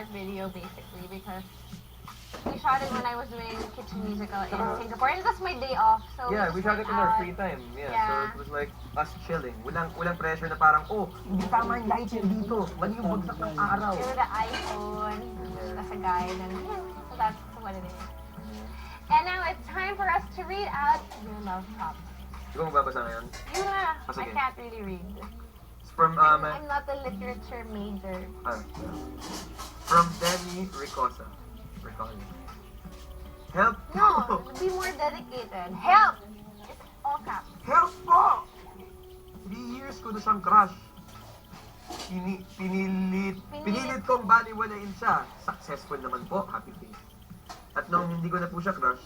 art video basically because we shot it when I was doing kitchen musical in Singapore and it was my day off. So Yeah, we shot it in our out. free time. Yeah, Yeah. so it was like us chilling. Walang pressure na parang, oh, hindi tama yung lighting dito. Mali yung bagsak ng araw. With the iPhone, as a guide, and yeah, so that's what it is. And now it's time for us to read out your love prop. Ikaw magbabasa ngayon? You na, Oh, I sige. can't really read. It's from, I'm not a literature major. From Demi Ricosa. Help! No, be more dedicated. Help! It's all caps. Help po! 3 years ko na siyang crush. Pinilit kong baliwalain siya. Successful naman po, happy face. At nung hindi ko na po siya crush,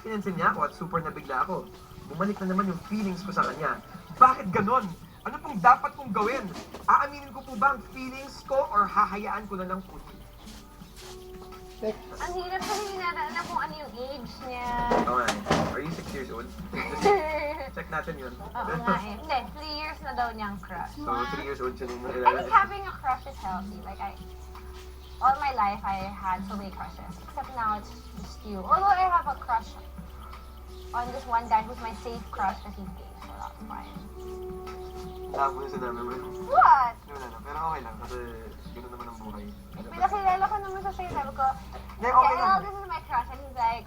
pinansin niya ako at super nabigla ako. Bumalik na naman yung feelings ko sa kanya. Bakit ganon? Ano pong dapat kong gawin? Aaminin ko po ba ang feelings ko or hahayaan ko na lang po? Ang hirap kasi hindi natin kung ano yung age niya. Okay. Are you 6 years old? Check natin yun. Oo nga eh. Hindi, 3 years na daw niyang crush. So, 3 years old siya nung I think having a crush is healthy. Like all my life I had so many crushes. Except now it's just you. Although I have a crush on this one guy who's my safe crush because he's gay. So that's fine. Labo yung sinabi mo. What? Wala na. Pero okay lang kasi gano'n naman ang buhay. Pinakilala ko naman sa sa'yo. Sabi ko, Hindi, okay lang. yeah, this is my crush. And he's like,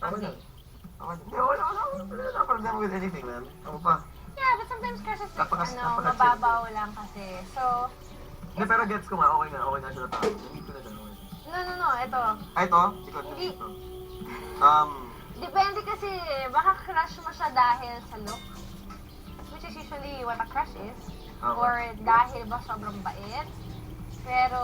I'm Okay gay. lang. Hindi, wala na problem with anything, man. Ako pa. Yeah, but sometimes crushes like, Napaka-chill. mababaw lang kasi. So, Hindi, pero gets ko nga. Okay na siya na tao. Nandito na siya. Okay. no, ito. Ay, ito? Ikaw, Hindi. ito. Depende kasi, baka crush mo siya dahil sa look. Which is usually what a crush is. Okay. Or dahil ba sobrang bait. Pero,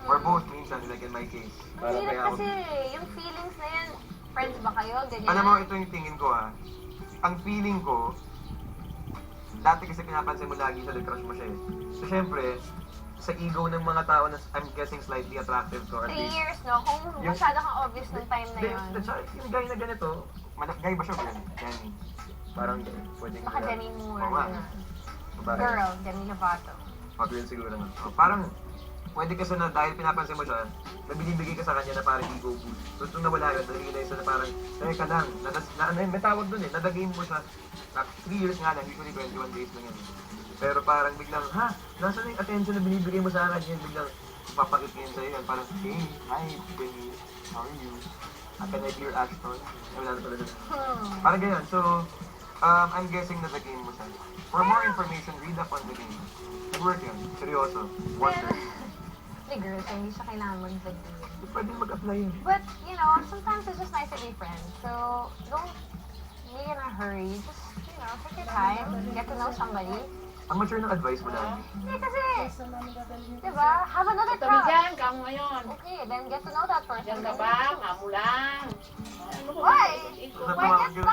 Or both, minsan, like in my case. ang hirap kasi, yung feelings na yan, friends ba kayo, ganyan? Alam mo, ito yung tingin ko, ha. Ang feeling ko, dati kasi pinapansin mo lagi sa crush mo siya, eh. So, syempre, sa ego ng mga tao na I'm guessing slightly attractive to, or at 3 least. years, no? Kung masyado kang obvious nung time na yun. Yung guy na ganito, guy ba siya ba yan? Danny. Parang pwedeng... Baka Demi Moore. Oo nga. Ganun. Parang- Girl, Demi Lovato. Pag yun siguro naman. So, parang, pwede kasi na dahil pinapansin mo siya, na binibigay ka sa kanya na parang ego boost. So, nung nawala yun, na-realize na parang, teka lang, may tawag dun eh, nadagain mo siya. 3 years nga lang, usually 21 days lang yan. Pero parang biglang, ha? Nasaan na yung attention na binibigay mo sa akin? Yan, biglang, papakit ngayon sa'yo yan. Parang, hey, hi, Benny, how are you? Can I clear Ashton? Ay, wala na pala dun. Parang ganyan. So, I'm guessing na nag-game mo siya. For more information, read up on the game. Nag-work yun. Seryoso. Wonder. Hindi girl, so hindi siya kailangan mag-video. Pwede mag-apply yun. But, you know, sometimes it's just nice to be friends. So, don't be in a hurry. Just, you know, take your time, get to know somebody. Ang mature ng advice mo dahil. Hindi kasi, di ba, have another Kami crush. dyan, kamo ngayon. Okay, then get to know that person. Diyan ka ba? Kamo lang. Why? Ikaw. Why get